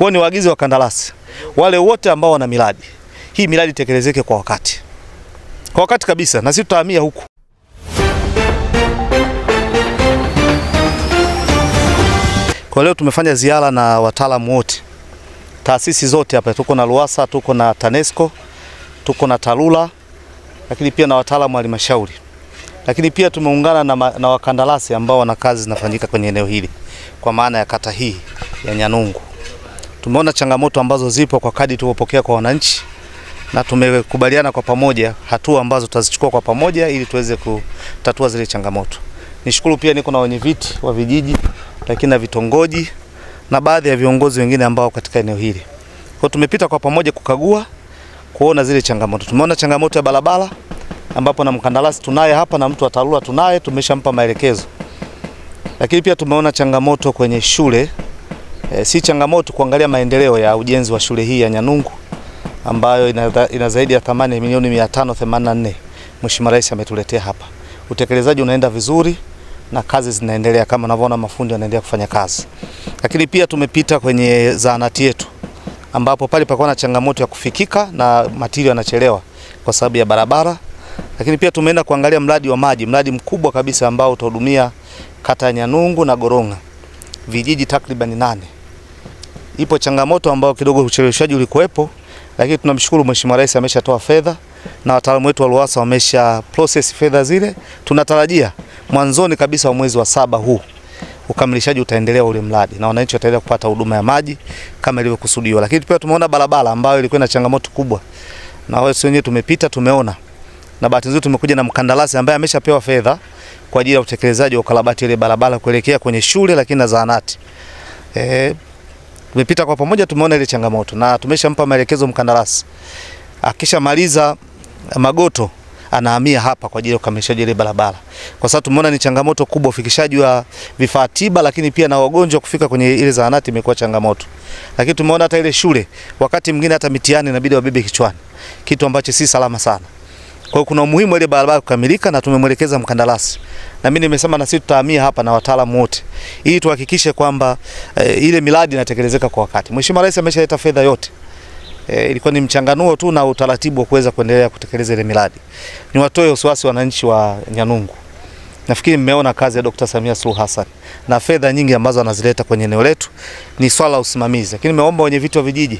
Kwa hiyo ni waagizi wa kandarasi wale wote ambao wana miradi, hii miradi tekelezeke kwa wakati. Kwa wakati kabisa, na sisi tutahamia huku. Kwa leo tumefanya ziara na wataalamu wote. Taasisi zote hapa, tuko na Ruwasa, tuko na TANESCO, tuko na TARURA, lakini pia na wataalamu wa halmashauri. Lakini pia tumeungana na wakandarasi ambao wana kazi zinafanyika kwenye eneo hili kwa maana ya kata hii ya Nyanungu. Tumeona changamoto ambazo zipo kwa kadri tulipokea kwa wananchi, na tumekubaliana kwa pamoja hatua ambazo tutazichukua kwa pamoja ili tuweze kutatua zile changamoto. Nishukuru pia niko na wenyeviti wa vijiji, lakini na vitongoji na baadhi ya viongozi wengine ambao katika eneo hili. Kwa tumepita kwa pamoja kukagua, kuona zile changamoto. Tumeona changamoto ya barabara ambapo na mkandarasi tunaye hapa na mtu wa TARURA tunaye, tumeshampa maelekezo. Lakini pia tumeona changamoto kwenye shule. Si changamoto kuangalia maendeleo ya ujenzi wa shule hii ya Nyanungu ambayo ina zaidi ya thamani ya milioni 584. Mheshimiwa Rais ametuletea hapa. Utekelezaji unaenda vizuri na kazi zinaendelea kama unavyoona, mafundi wanaendelea kufanya kazi. Lakini pia tumepita kwenye zahanati yetu ambapo pale palikuwa na changamoto ya kufikika na material yanachelewa kwa sababu ya barabara. Lakini pia tumeenda kuangalia mradi wa maji, mradi mkubwa kabisa ambao utahudumia kata ya Nyanungu na Goronga, vijiji takriban 8. Ipo changamoto ambayo kidogo ucheleweshaji ulikuwepo, lakini tunamshukuru Mheshimiwa Rais ameshatoa fedha na wataalamu wetu wa Ruwasa wamesha process fedha zile. Tunatarajia mwanzoni kabisa wa mwezi wa 7 huu ukamilishaji utaendelea ule mradi na wananchi wataendelea kupata huduma ya maji kama ilivyokusudiwa. Lakini pia tumeona barabara ambayo ilikuwa na changamoto kubwa, na wao wenyewe tumepita tumeona, na bahati nzuri tumekuja na mkandarasi ambaye ameshapewa fedha kwa ajili ya utekelezaji wa ukarabati ile barabara kuelekea kwenye shule lakini na zahanati. Tumepita kwa pamoja, tumeona ile changamoto na tumeshampa maelekezo mkandarasi. Akishamaliza Magoto anahamia hapa kwa ajili ya ukamilishaji ile barabara. Kwa sababu tumeona ni changamoto kubwa ufikishaji wa vifaa tiba, lakini pia na wagonjwa kufika kwenye ile zahanati imekuwa changamoto. Lakini tumeona hata ile shule wakati mwingine hata mitihani inabidi wabebe kichwani, kitu ambacho si salama sana. Kwa hiyo kuna umuhimu ile barabara kukamilika na tumemwelekeza mkandarasi. Na mimi nimesema na sisi tutahamia hapa na wataalamu wote ili tuhakikishe kwamba ile miradi inatekelezeka kwa wakati. Mheshimiwa Rais ameshaleta fedha yote. Ilikuwa ni mchanganuo tu na utaratibu wa kuweza kuendelea kutekeleza ile miradi. Niwatoe wasiwasi wananchi wa Nyanungu. Nafikiri mmeona kazi ya Dr. Samia Suluhu Hassan na fedha nyingi ambazo anazileta kwenye eneo letu, ni swala usimamizi. Lakini nimeomba wenyeviti wa vijiji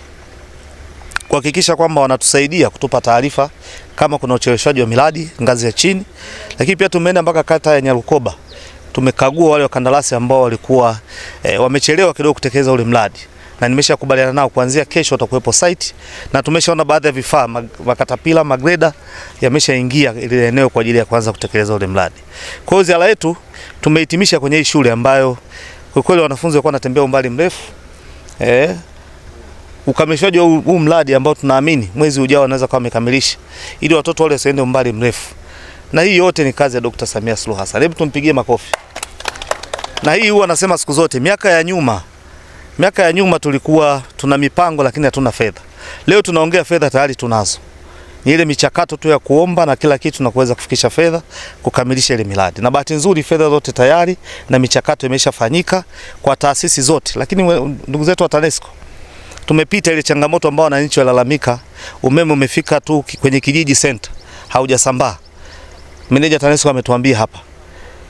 kuhakikisha kwamba wanatusaidia kutupa taarifa kama kuna ucheleweshaji wa miradi ngazi ya chini. Lakini pia tumeenda mpaka kata ya Nyarukoba. Tumekagua wale wakandarasi ambao walikuwa wamechelewa kidogo kutekeleza ule mradi. Na nimeshakubaliana nao kuanzia kesho watakuwepo site, na tumeshaona baadhi ya vifaa makatapila, magreda yameshaingia ile eneo kwa ajili ya kuanza kutekeleza ule mradi. Kwa hiyo ziara yetu tumehitimisha kwenye hii shule ambayo kwa kweli wanafunzi walikuwa wanatembea umbali mrefu. Ukamilishaji wa huu mradi ambao tunaamini mwezi ujao wanaweza kuwa wamekamilisha ili watoto wale wasiende umbali mrefu. Na hii yote ni kazi ya Dr. Samia Suluhu Hassan. Hebu tumpigie makofi. Na hii huwa anasema siku zote, miaka ya nyuma tulikuwa tuna mipango lakini hatuna fedha. Leo tunaongea fedha tayari tunazo. Ni ile michakato tu ya kuomba na kila kitu na kuweza kufikisha fedha kukamilisha ile miradi. Na bahati nzuri fedha zote tayari na michakato imeshafanyika kwa taasisi zote. Lakini ndugu zetu wa TANESCO, tumepita ile changamoto ambao wananchi walalamika, umeme umefika tu kwenye kijiji center, haujasambaa. Meneja TANESCO ametuambia hapa,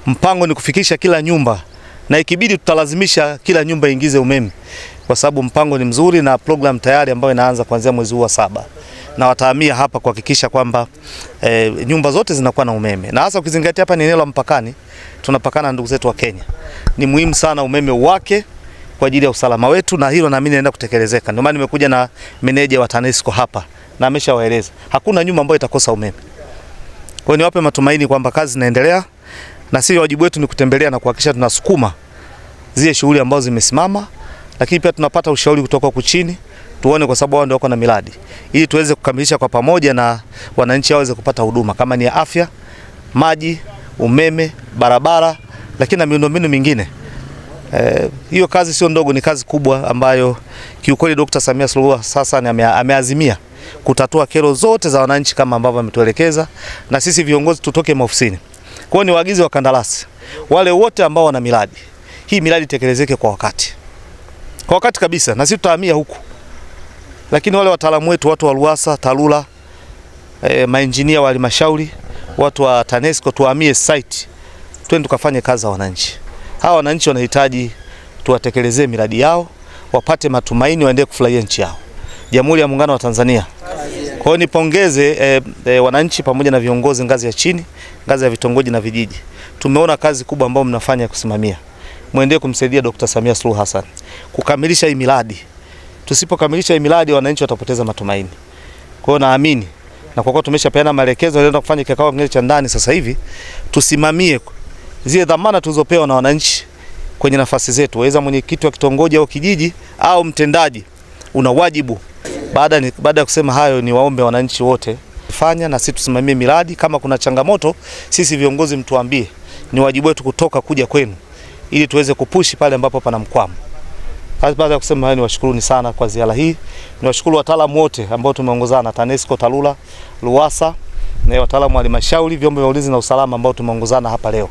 mpango ni kufikisha kila nyumba, na ikibidi tutalazimisha kila nyumba ingize umeme, kwa sababu mpango ni mzuri na program tayari ambayo inaanza kuanzia mwezi huu wa 7. Na watahamia hapa kuhakikisha kwamba nyumba zote zinakuwa na umeme. Na hasa ukizingatia hapa ni eneo la mpakani, tunapakana na ndugu zetu wa Kenya. Ni muhimu sana umeme wake kwa ajili ya usalama wetu, na hilo naamini inaenda kutekelezeka. Ndio maana nimekuja na meneja wa TANESCO hapa na ameshawaeleza hakuna nyumba ambayo itakosa umeme. Kwa hiyo niwape matumaini kwamba kazi zinaendelea, na sisi wajibu wetu ni kutembelea na kuhakikisha tunasukuma zile shughuli ambazo zimesimama. Lakini pia tunapata ushauri kutoka huku chini, tuone kwa sababu wao ndio wako na miradi, ili tuweze kukamilisha kwa pamoja na wananchi waweze kupata huduma kama ni afya, maji, umeme, barabara, lakini na miundombinu mingine. Hiyo kazi sio ndogo, ni kazi kubwa ambayo kiukweli Dr. Samia Suluhu Hassan ameazimia kutatua kero zote za wananchi kama ambavyo ametuelekeza, na sisi viongozi tutoke maofisini. Kwa hiyo ni waagizi wa kandarasi wale wote ambao wana miradi, hii miradi tekelezeke kwa wakati. kwa wakati kabisa, na sisi tutahamia huku. Lakini wale wataalamu wetu, watu wa Luwasa, TARURA, mainjinia wa halmashauri, watu wa TANESCO, tuhamie site, twende tukafanye kazi za wananchi. Hawa wananchi wanahitaji tuwatekelezee miradi yao, wapate matumaini, waendelee kufurahia nchi yao, Jamhuri ya Muungano wa Tanzania. Kwa hiyo nipongeze wananchi pamoja na viongozi ngazi ya chini, ngazi ya vitongoji na vijiji. Tumeona kazi kubwa ambayo mnafanya kusimamia. Muendelee kumsaidia Dr. Samia Suluhu Hassan kukamilisha hii miradi. Tusipokamilisha hii miradi, wananchi watapoteza matumaini. Kwa hiyo naamini, na kwa kuwa tumeshapeana maelekezo yanaenda kufanya kikao kingine cha ndani sasa hivi, tusimamie zile dhamana tulizopewa na wananchi kwenye nafasi zetu. Waweza mwenyekiti wa kitongoji au kijiji au mtendaji, una wajibu. Baada ya kusema hayo, ni waombe wananchi wote fanya na sisi tusimamie miradi. Kama kuna changamoto, sisi viongozi mtuambie, ni wajibu wetu kutoka kuja kwenu ili tuweze kupushi pale ambapo pana mkwamo. Baada ya kusema hayo, niwashukuruni sana kwa ziara hii. Niwashukuru wataalamu wote ambao tumeongozana, TANESCO, TARURA, Luwasa, na wataalamu wa halmashauri, vyombo vya ulinzi na usalama ambao tumeongozana hapa leo.